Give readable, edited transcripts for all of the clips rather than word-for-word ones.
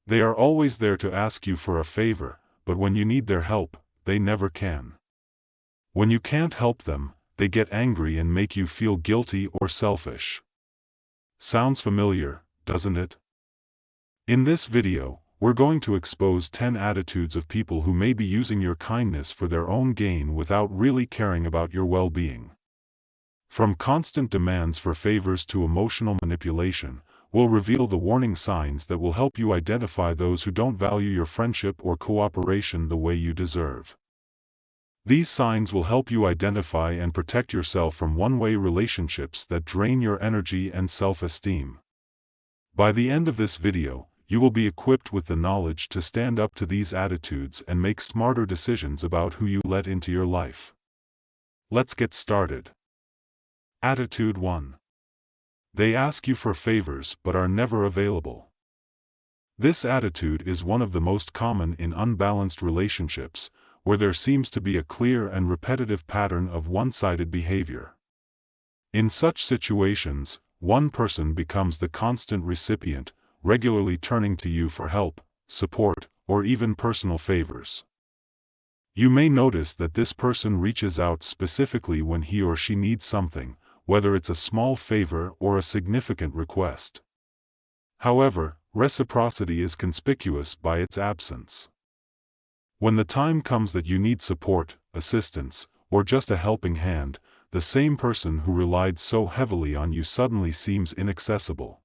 They are always there to ask you for a favor, but when you need their help, they never can. When you can't help them, they get angry and make you feel guilty or selfish. Sounds familiar, doesn't it? In this video, we're going to expose 10 attitudes of people who may be using your kindness for their own gain without really caring about your well-being. From constant demands for favors to emotional manipulation, we'll reveal the warning signs that will help you identify those who don't value your friendship or cooperation the way you deserve. These signs will help you identify and protect yourself from one-way relationships that drain your energy and self-esteem. By the end of this video, you will be equipped with the knowledge to stand up to these attitudes and make smarter decisions about who you let into your life. Let's get started. Attitude 1. They ask you for favors but are never available. This attitude is one of the most common in unbalanced relationships, where there seems to be a clear and repetitive pattern of one-sided behavior. In such situations, one person becomes the constant recipient, regularly turning to you for help, support, or even personal favors. You may notice that this person reaches out specifically when he or she needs something, whether it's a small favor or a significant request. However, reciprocity is conspicuous by its absence. When the time comes that you need support, assistance, or just a helping hand, the same person who relied so heavily on you suddenly seems inaccessible.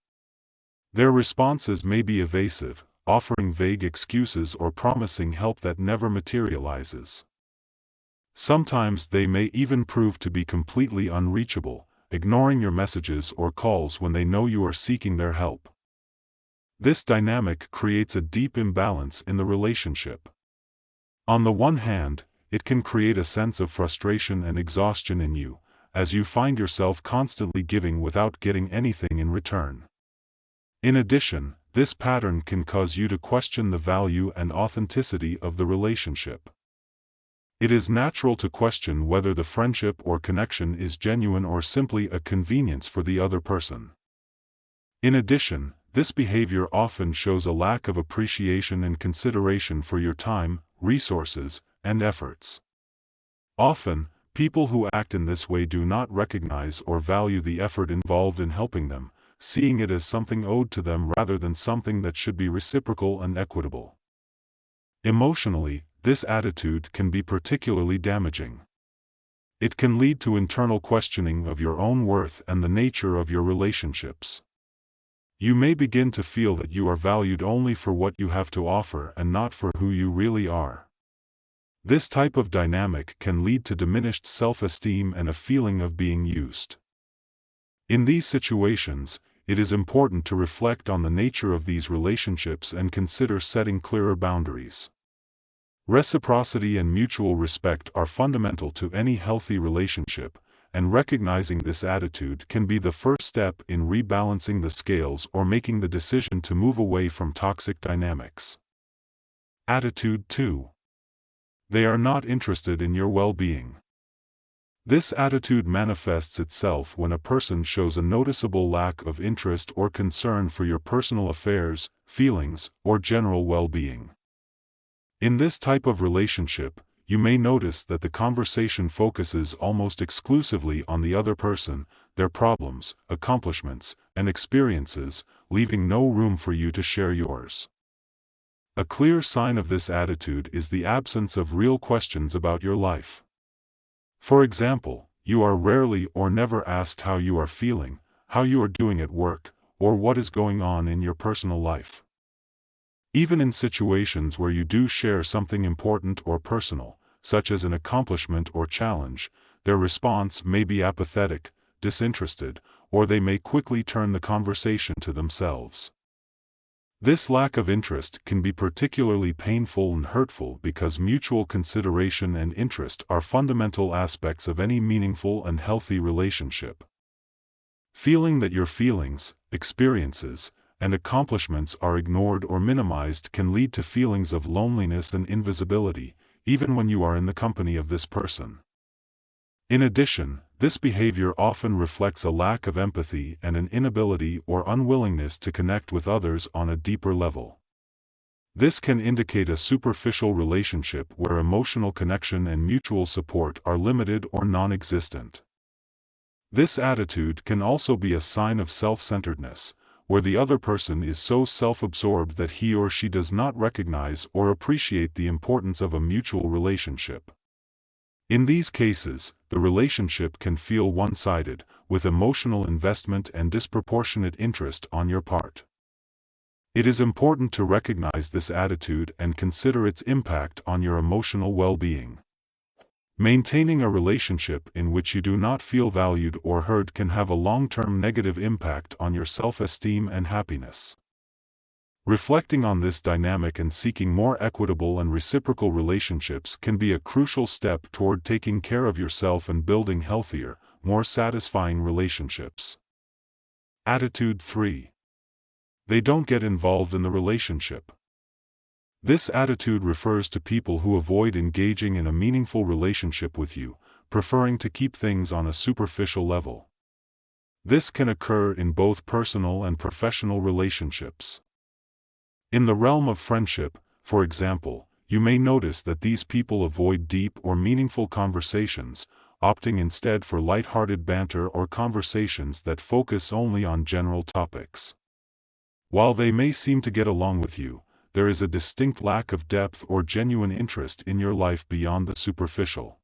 Their responses may be evasive, offering vague excuses or promising help that never materializes. Sometimes they may even prove to be completely unreachable, ignoring your messages or calls when they know you are seeking their help. This dynamic creates a deep imbalance in the relationship. On the one hand, it can create a sense of frustration and exhaustion in you, as you find yourself constantly giving without getting anything in return. In addition, this pattern can cause you to question the value and authenticity of the relationship. It is natural to question whether the friendship or connection is genuine or simply a convenience for the other person. In addition, this behavior often shows a lack of appreciation and consideration for your time, resources, and efforts. Often, people who act in this way do not recognize or value the effort involved in helping them, seeing it as something owed to them rather than something that should be reciprocal and equitable. Emotionally, this attitude can be particularly damaging. It can lead to internal questioning of your own worth and the nature of your relationships. You may begin to feel that you are valued only for what you have to offer and not for who you really are. This type of dynamic can lead to diminished self-esteem and a feeling of being used. In these situations, it is important to reflect on the nature of these relationships and consider setting clearer boundaries. Reciprocity and mutual respect are fundamental to any healthy relationship, and recognizing this attitude can be the first step in rebalancing the scales or making the decision to move away from toxic dynamics. Attitude 2. They are not interested in your well-being. This attitude manifests itself when a person shows a noticeable lack of interest or concern for your personal affairs, feelings, or general well-being. In this type of relationship, you may notice that the conversation focuses almost exclusively on the other person, their problems, accomplishments, and experiences, leaving no room for you to share yours. A clear sign of this attitude is the absence of real questions about your life. For example, you are rarely or never asked how you are feeling, how you are doing at work, or what is going on in your personal life. Even in situations where you do share something important or personal, such as an accomplishment or challenge, their response may be apathetic, disinterested, or they may quickly turn the conversation to themselves. This lack of interest can be particularly painful and hurtful because mutual consideration and interest are fundamental aspects of any meaningful and healthy relationship. Feeling that your feelings, experiences, and accomplishments are ignored or minimized can lead to feelings of loneliness and invisibility, even when you are in the company of this person. In addition, this behavior often reflects a lack of empathy and an inability or unwillingness to connect with others on a deeper level. This can indicate a superficial relationship where emotional connection and mutual support are limited or non-existent. This attitude can also be a sign of self-centeredness, where the other person is so self-absorbed that he or she does not recognize or appreciate the importance of a mutual relationship. In these cases, the relationship can feel one-sided, with emotional investment and disproportionate interest on your part. It is important to recognize this attitude and consider its impact on your emotional well-being. Maintaining a relationship in which you do not feel valued or heard can have a long-term negative impact on your self-esteem and happiness. Reflecting on this dynamic and seeking more equitable and reciprocal relationships can be a crucial step toward taking care of yourself and building healthier, more satisfying relationships. Attitude 3. They don't get involved in the relationship. This attitude refers to people who avoid engaging in a meaningful relationship with you, preferring to keep things on a superficial level. This can occur in both personal and professional relationships. In the realm of friendship, for example, you may notice that these people avoid deep or meaningful conversations, opting instead for light-hearted banter or conversations that focus only on general topics. While they may seem to get along with you, there is a distinct lack of depth or genuine interest in your life beyond the superficial.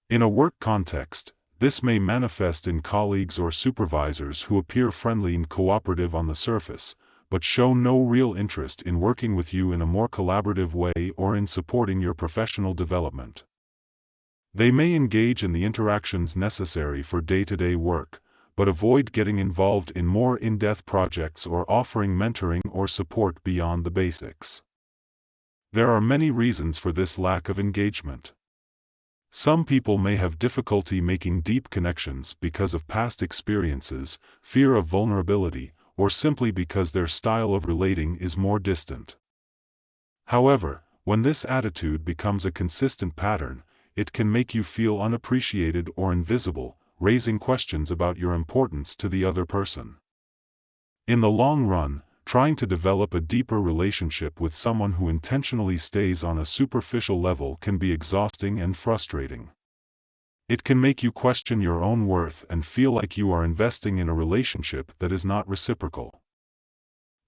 In a work context, this may manifest in colleagues or supervisors who appear friendly and cooperative on the surface, but show no real interest in working with you in a more collaborative way or in supporting your professional development. They may engage in the interactions necessary for day-to-day work, but avoid getting involved in more in-depth projects or offering mentoring or support beyond the basics. There are many reasons for this lack of engagement. Some people may have difficulty making deep connections because of past experiences, fear of vulnerability, or simply because their style of relating is more distant. However, when this attitude becomes a consistent pattern, it can make you feel unappreciated or invisible, raising questions about your importance to the other person. In the long run, trying to develop a deeper relationship with someone who intentionally stays on a superficial level can be exhausting and frustrating. It can make you question your own worth and feel like you are investing in a relationship that is not reciprocal.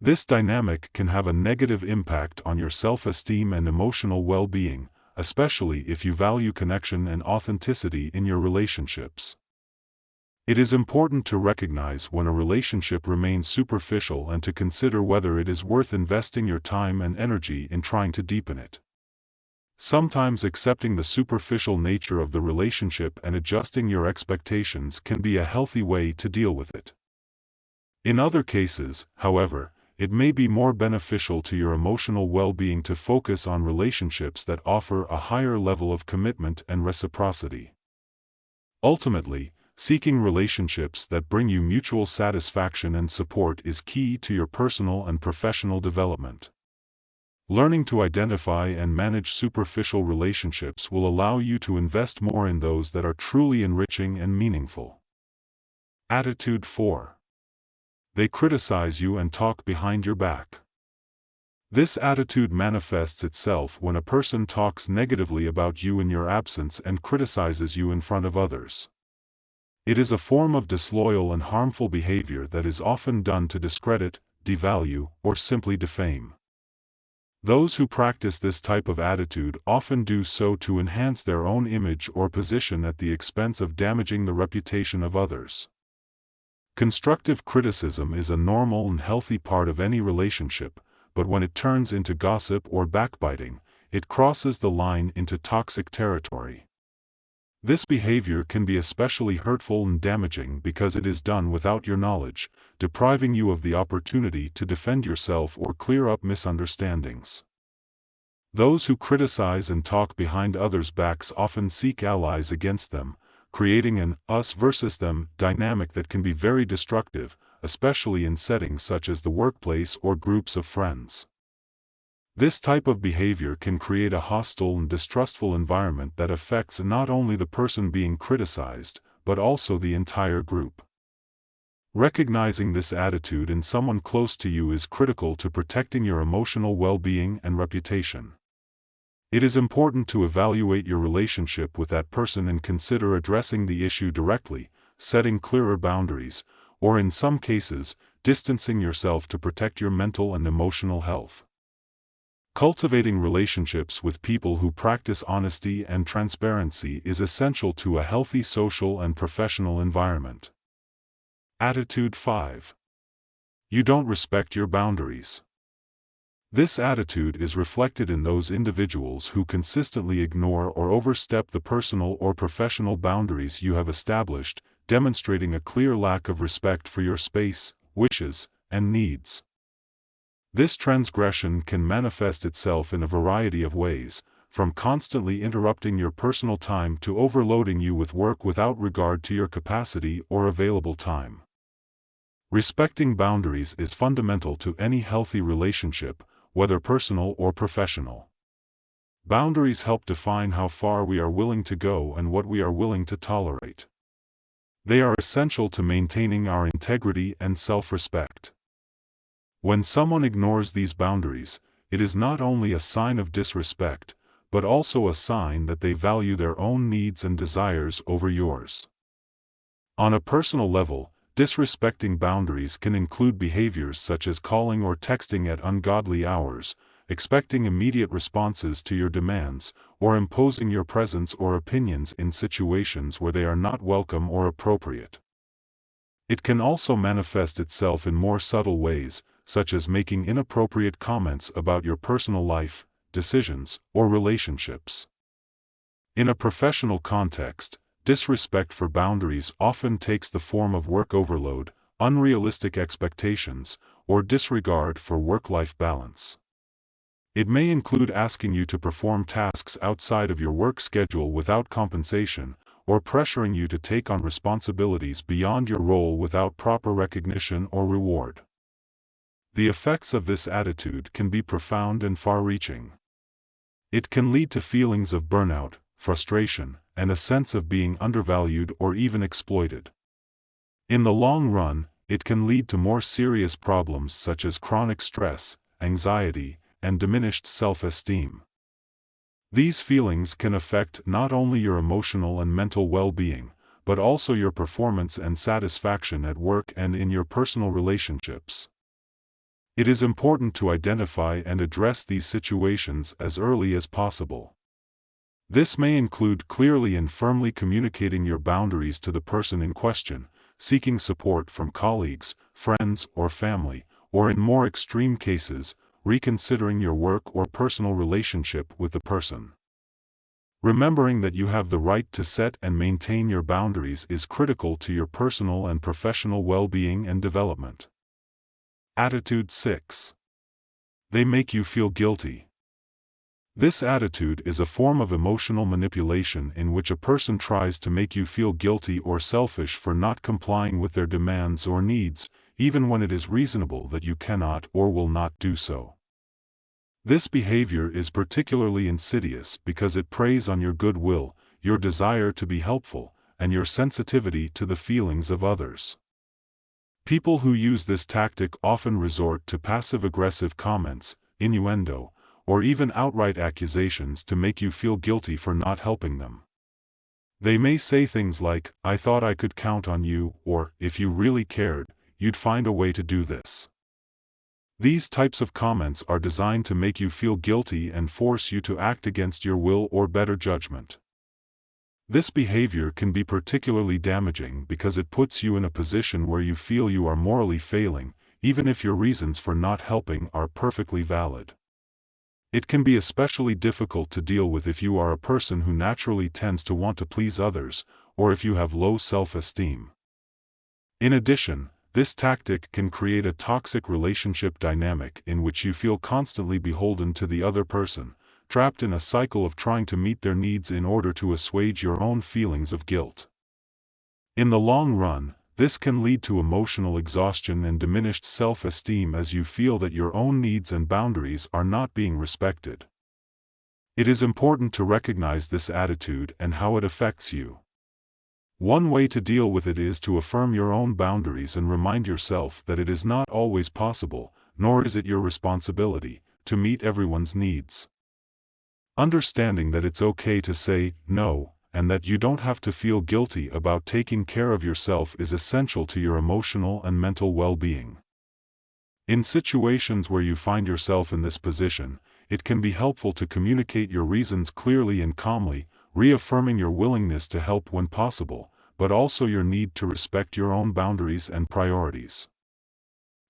This dynamic can have a negative impact on your self-esteem and emotional well-being, especially if you value connection and authenticity in your relationships. It is important to recognize when a relationship remains superficial and to consider whether it is worth investing your time and energy in trying to deepen it. Sometimes accepting the superficial nature of the relationship and adjusting your expectations can be a healthy way to deal with it. In other cases, however, it may be more beneficial to your emotional well-being to focus on relationships that offer a higher level of commitment and reciprocity. Ultimately, seeking relationships that bring you mutual satisfaction and support is key to your personal and professional development. Learning to identify and manage superficial relationships will allow you to invest more in those that are truly enriching and meaningful. Attitude 4. They criticize you and talk behind your back. This attitude manifests itself when a person talks negatively about you in your absence and criticizes you in front of others. It is a form of disloyal and harmful behavior that is often done to discredit, devalue, or simply defame. Those who practice this type of attitude often do so to enhance their own image or position at the expense of damaging the reputation of others. Constructive criticism is a normal and healthy part of any relationship, but when it turns into gossip or backbiting, it crosses the line into toxic territory. This behavior can be especially hurtful and damaging because it is done without your knowledge, depriving you of the opportunity to defend yourself or clear up misunderstandings. Those who criticize and talk behind others' backs often seek allies against them, creating an us versus them dynamic that can be very destructive, especially in settings such as the workplace or groups of friends. This type of behavior can create a hostile and distrustful environment that affects not only the person being criticized, but also the entire group. Recognizing this attitude in someone close to you is critical to protecting your emotional well-being and reputation. It is important to evaluate your relationship with that person and consider addressing the issue directly, setting clearer boundaries, or in some cases, distancing yourself to protect your mental and emotional health. Cultivating relationships with people who practice honesty and transparency is essential to a healthy social and professional environment. Attitude 5. You don't respect your boundaries. This attitude is reflected in those individuals who consistently ignore or overstep the personal or professional boundaries you have established, demonstrating a clear lack of respect for your space, wishes, and needs. This transgression can manifest itself in a variety of ways, from constantly interrupting your personal time to overloading you with work without regard to your capacity or available time. Respecting boundaries is fundamental to any healthy relationship, whether personal or professional. Boundaries help define how far we are willing to go and what we are willing to tolerate. They are essential to maintaining our integrity and self-respect. When someone ignores these boundaries, it is not only a sign of disrespect, but also a sign that they value their own needs and desires over yours. On a personal level, disrespecting boundaries can include behaviors such as calling or texting at ungodly hours, expecting immediate responses to your demands, or imposing your presence or opinions in situations where they are not welcome or appropriate. It can also manifest itself in more subtle ways, such as making inappropriate comments about your personal life, decisions, or relationships. In a professional context, disrespect for boundaries often takes the form of work overload, unrealistic expectations, or disregard for work-life balance. It may include asking you to perform tasks outside of your work schedule without compensation, or pressuring you to take on responsibilities beyond your role without proper recognition or reward. The effects of this attitude can be profound and far-reaching. It can lead to feelings of burnout, frustration, and a sense of being undervalued or even exploited. In the long run, it can lead to more serious problems such as chronic stress, anxiety, and diminished self-esteem. These feelings can affect not only your emotional and mental well-being, but also your performance and satisfaction at work and in your personal relationships. It is important to identify and address these situations as early as possible. This may include clearly and firmly communicating your boundaries to the person in question, seeking support from colleagues, friends, or family, or in more extreme cases, reconsidering your work or personal relationship with the person. Remembering that you have the right to set and maintain your boundaries is critical to your personal and professional well-being and development. Attitude 6. They make you feel guilty. This attitude is a form of emotional manipulation in which a person tries to make you feel guilty or selfish for not complying with their demands or needs, even when it is reasonable that you cannot or will not do so. This behavior is particularly insidious because it preys on your goodwill, your desire to be helpful, and your sensitivity to the feelings of others. People who use this tactic often resort to passive-aggressive comments, innuendo, or even outright accusations to make you feel guilty for not helping them. They may say things like, "I thought I could count on you," or, "If you really cared, you'd find a way to do this." These types of comments are designed to make you feel guilty and force you to act against your will or better judgment. This behavior can be particularly damaging because it puts you in a position where you feel you are morally failing, even if your reasons for not helping are perfectly valid. It can be especially difficult to deal with if you are a person who naturally tends to want to please others, or if you have low self-esteem. In addition, this tactic can create a toxic relationship dynamic in which you feel constantly beholden to the other person, trapped in a cycle of trying to meet their needs in order to assuage your own feelings of guilt. In the long run, this can lead to emotional exhaustion and diminished self-esteem as you feel that your own needs and boundaries are not being respected. It is important to recognize this attitude and how it affects you. One way to deal with it is to affirm your own boundaries and remind yourself that it is not always possible, nor is it your responsibility, to meet everyone's needs. Understanding that it's okay to say no, and that you don't have to feel guilty about taking care of yourself is essential to your emotional and mental well-being. In situations where you find yourself in this position, it can be helpful to communicate your reasons clearly and calmly, reaffirming your willingness to help when possible, but also your need to respect your own boundaries and priorities.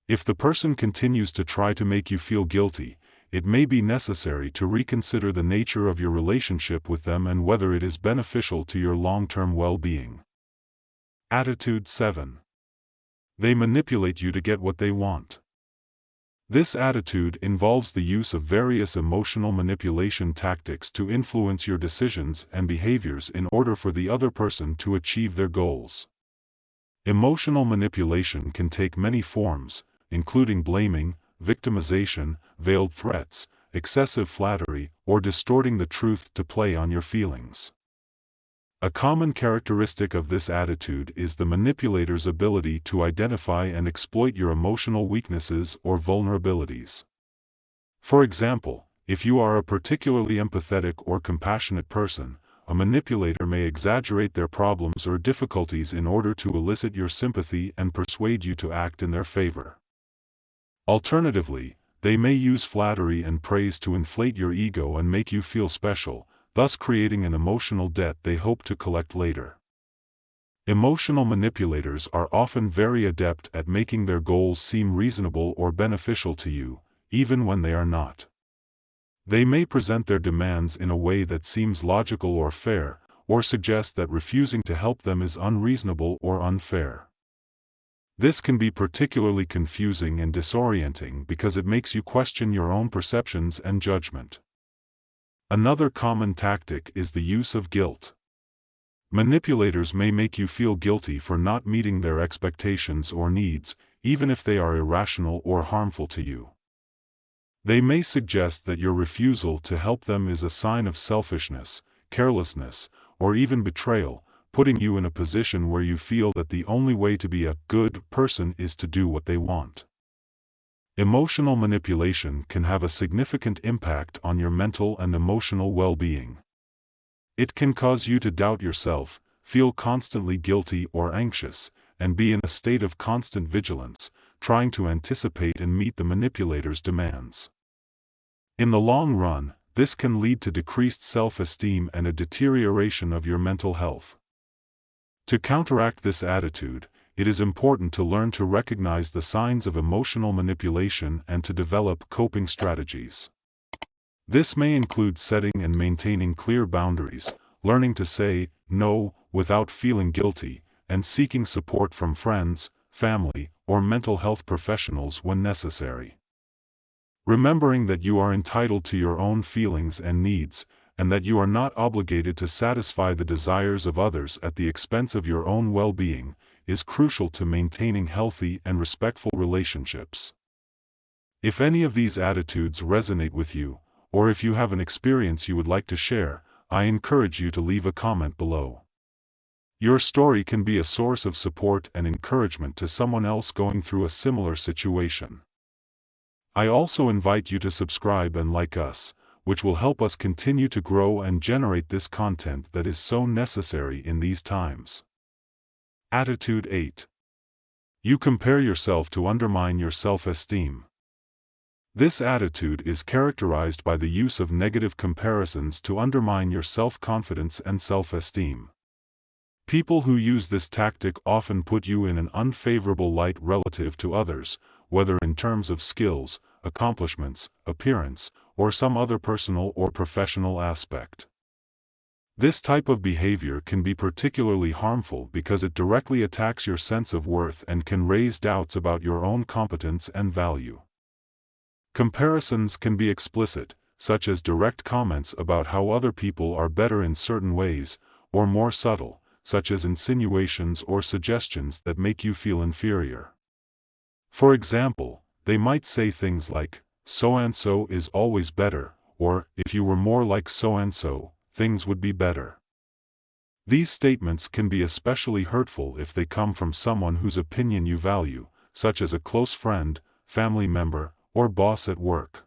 If the person continues to try to make you feel guilty, it may be necessary to reconsider the nature of your relationship with them and whether it is beneficial to your long-term well-being. Attitude 7. They manipulate you to get what they want. This attitude involves the use of various emotional manipulation tactics to influence your decisions and behaviors in order for the other person to achieve their goals. Emotional manipulation can take many forms, including blaming, victimization, veiled threats, excessive flattery, or distorting the truth to play on your feelings. A common characteristic of this attitude is the manipulator's ability to identify and exploit your emotional weaknesses or vulnerabilities. For example, if you are a particularly empathetic or compassionate person, a manipulator may exaggerate their problems or difficulties in order to elicit your sympathy and persuade you to act in their favor. Alternatively, they may use flattery and praise to inflate your ego and make you feel special, thus creating an emotional debt they hope to collect later. Emotional manipulators are often very adept at making their goals seem reasonable or beneficial to you, even when they are not. They may present their demands in a way that seems logical or fair, or suggest that refusing to help them is unreasonable or unfair. This can be particularly confusing and disorienting because it makes you question your own perceptions and judgment. Another common tactic is the use of guilt. Manipulators may make you feel guilty for not meeting their expectations or needs, even if they are irrational or harmful to you. They may suggest that your refusal to help them is a sign of selfishness, carelessness, or even betrayal, putting you in a position where you feel that the only way to be a good person is to do what they want. Emotional manipulation can have a significant impact on your mental and emotional well-being. It can cause you to doubt yourself, feel constantly guilty or anxious, and be in a state of constant vigilance, trying to anticipate and meet the manipulator's demands. In the long run, this can lead to decreased self-esteem and a deterioration of your mental health. To counteract this attitude, it is important to learn to recognize the signs of emotional manipulation and to develop coping strategies. This may include setting and maintaining clear boundaries, learning to say no without feeling guilty, and seeking support from friends, family, or mental health professionals when necessary. Remembering that you are entitled to your own feelings and needs, and that you are not obligated to satisfy the desires of others at the expense of your own well-being, is crucial to maintaining healthy and respectful relationships. If any of these attitudes resonate with you, or if you have an experience you would like to share, I encourage you to leave a comment below. Your story can be a source of support and encouragement to someone else going through a similar situation. I also invite you to subscribe and like us, which will help us continue to grow and generate this content that is so necessary in these times. Attitude 8. You compare yourself to undermine your self-esteem. This attitude is characterized by the use of negative comparisons to undermine your self-confidence and self-esteem. People who use this tactic often put you in an unfavorable light relative to others, whether in terms of skills, accomplishments, appearance, or some other personal or professional aspect. This type of behavior can be particularly harmful because it directly attacks your sense of worth and can raise doubts about your own competence and value. Comparisons can be explicit, such as direct comments about how other people are better in certain ways, or more subtle, such as insinuations or suggestions that make you feel inferior. For example, they might say things like, "So-and-so is always better," or, "If you were more like so-and-so, things would be better." These statements can be especially hurtful if they come from someone whose opinion you value, such as a close friend, family member, or boss at work.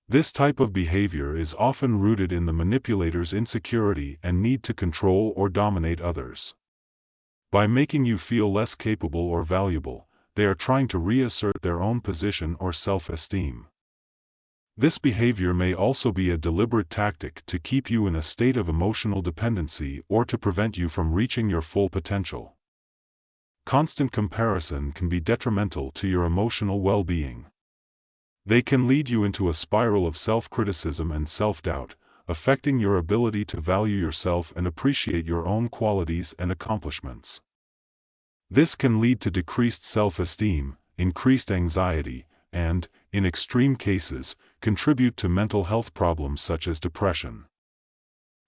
This type of behavior is often rooted in the manipulator's insecurity and need to control or dominate others. By making you feel less capable or valuable, they are trying to reassert their own position or self-esteem. This behavior may also be a deliberate tactic to keep you in a state of emotional dependency or to prevent you from reaching your full potential. Constant comparison can be detrimental to your emotional well-being. They can lead you into a spiral of self-criticism and self-doubt, affecting your ability to value yourself and appreciate your own qualities and accomplishments. This can lead to decreased self-esteem, increased anxiety, and, in extreme cases, contribute to mental health problems such as depression.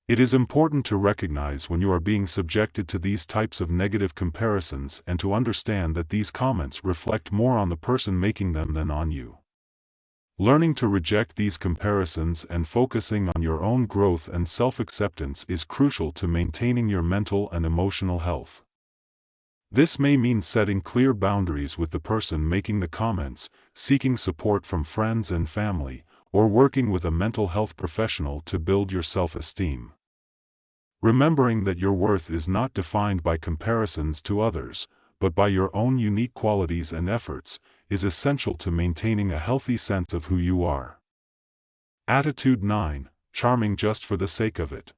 It is important to recognize when you are being subjected to these types of negative comparisons and to understand that these comments reflect more on the person making them than on you. Learning to reject these comparisons and focusing on your own growth and self-acceptance is crucial to maintaining your mental and emotional health. This may mean setting clear boundaries with the person making the comments, seeking support from friends and family, or working with a mental health professional to build your self-esteem. Remembering that your worth is not defined by comparisons to others, but by your own unique qualities and efforts, is essential to maintaining a healthy sense of who you are. Attitude 9. Charming just for the sake of it.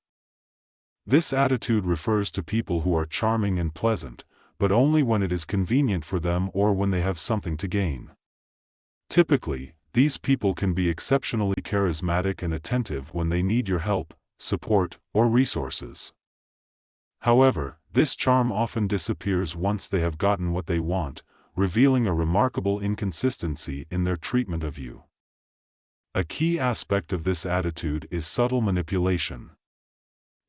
This attitude refers to people who are charming and pleasant, but only when it is convenient for them or when they have something to gain. Typically, these people can be exceptionally charismatic and attentive when they need your help, support, or resources. However, this charm often disappears once they have gotten what they want, revealing a remarkable inconsistency in their treatment of you. A key aspect of this attitude is subtle manipulation.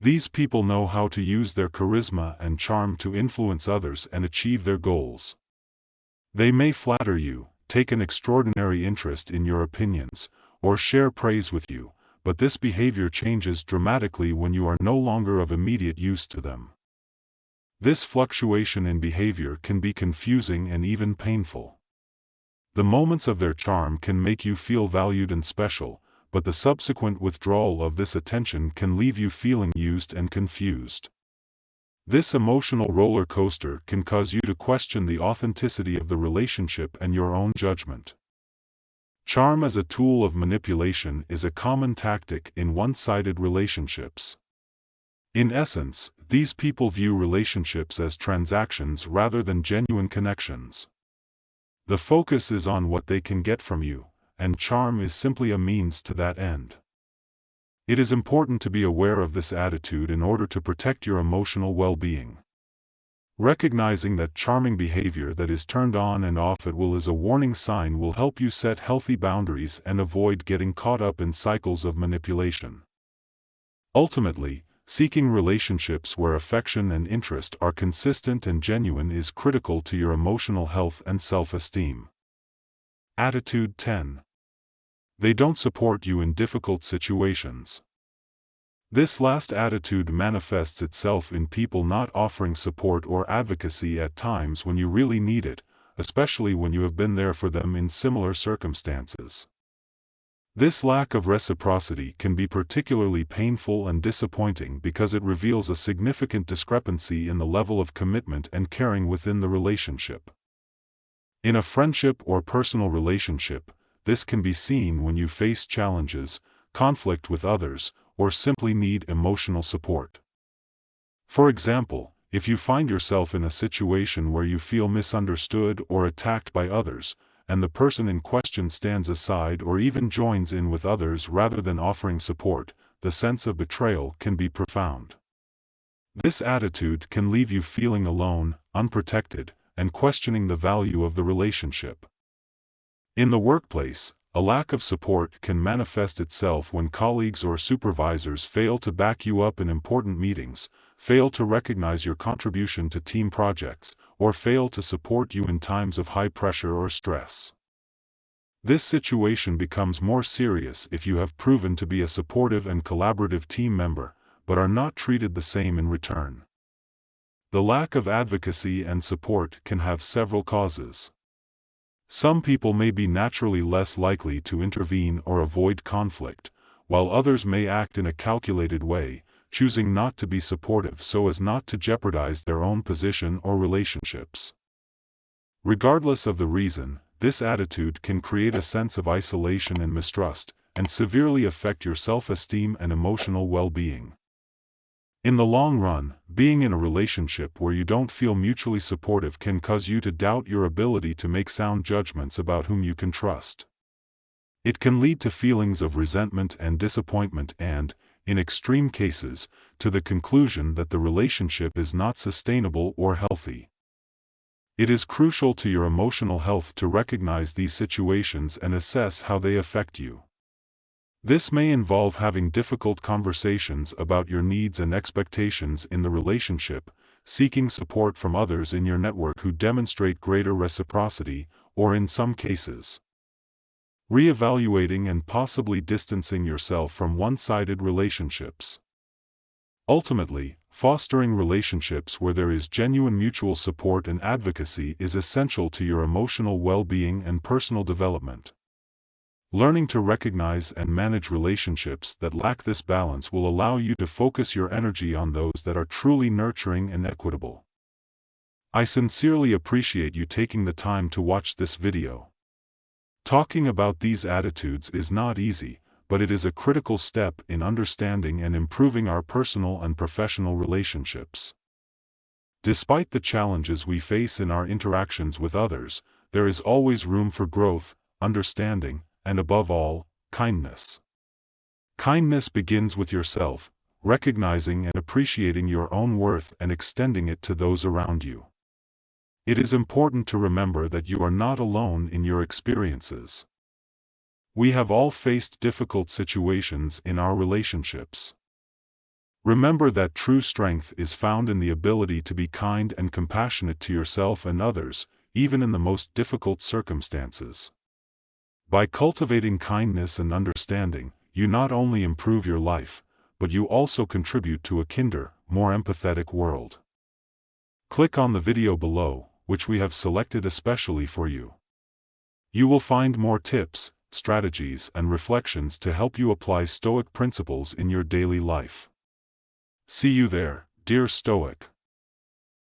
These people know how to use their charisma and charm to influence others and achieve their goals. They may flatter you, take an extraordinary interest in your opinions, or share praise with you, but this behavior changes dramatically when you are no longer of immediate use to them. This fluctuation in behavior can be confusing and even painful. The moments of their charm can make you feel valued and special, but the subsequent withdrawal of this attention can leave you feeling used and confused. This emotional roller coaster can cause you to question the authenticity of the relationship and your own judgment. Charm as a tool of manipulation is a common tactic in one-sided relationships. In essence, these people view relationships as transactions rather than genuine connections. The focus is on what they can get from you, and charm is simply a means to that end. It is important to be aware of this attitude in order to protect your emotional well-being. Recognizing that charming behavior that is turned on and off at will is a warning sign will help you set healthy boundaries and avoid getting caught up in cycles of manipulation. Ultimately, seeking relationships where affection and interest are consistent and genuine is critical to your emotional health and self-esteem. Attitude 10. They don't support you in difficult situations. This last attitude manifests itself in people not offering support or advocacy at times when you really need it, especially when you have been there for them in similar circumstances. This lack of reciprocity can be particularly painful and disappointing because it reveals a significant discrepancy in the level of commitment and caring within the relationship. In a friendship or personal relationship, this can be seen when you face challenges, conflict with others, or simply need emotional support. For example, if you find yourself in a situation where you feel misunderstood or attacked by others, and the person in question stands aside or even joins in with others rather than offering support, the sense of betrayal can be profound. This attitude can leave you feeling alone, unprotected, and questioning the value of the relationship. In the workplace, a lack of support can manifest itself when colleagues or supervisors fail to back you up in important meetings, fail to recognize your contribution to team projects, or fail to support you in times of high pressure or stress. This situation becomes more serious if you have proven to be a supportive and collaborative team member, but are not treated the same in return. The lack of advocacy and support can have several causes. Some people may be naturally less likely to intervene or avoid conflict, while others may act in a calculated way, choosing not to be supportive so as not to jeopardize their own position or relationships. Regardless of the reason, this attitude can create a sense of isolation and mistrust, and severely affect your self-esteem and emotional well-being. In the long run, being in a relationship where you don't feel mutually supportive can cause you to doubt your ability to make sound judgments about whom you can trust. It can lead to feelings of resentment and disappointment and, in extreme cases, to the conclusion that the relationship is not sustainable or healthy. It is crucial to your emotional health to recognize these situations and assess how they affect you. This may involve having difficult conversations about your needs and expectations in the relationship, seeking support from others in your network who demonstrate greater reciprocity, or in some cases, reevaluating and possibly distancing yourself from one-sided relationships. Ultimately, fostering relationships where there is genuine mutual support and advocacy is essential to your emotional well-being and personal development. Learning to recognize and manage relationships that lack this balance will allow you to focus your energy on those that are truly nurturing and equitable. I sincerely appreciate you taking the time to watch this video. Talking about these attitudes is not easy, but it is a critical step in understanding and improving our personal and professional relationships. Despite the challenges we face in our interactions with others, there is always room for growth, understanding, and above all, kindness. Kindness begins with yourself, recognizing and appreciating your own worth and extending it to those around you. It is important to remember that you are not alone in your experiences. We have all faced difficult situations in our relationships. Remember that true strength is found in the ability to be kind and compassionate to yourself and others, even in the most difficult circumstances. By cultivating kindness and understanding, you not only improve your life, but you also contribute to a kinder, more empathetic world. Click on the video below, which we have selected especially for you. You will find more tips, strategies, and reflections to help you apply Stoic principles in your daily life. See you there, dear Stoic.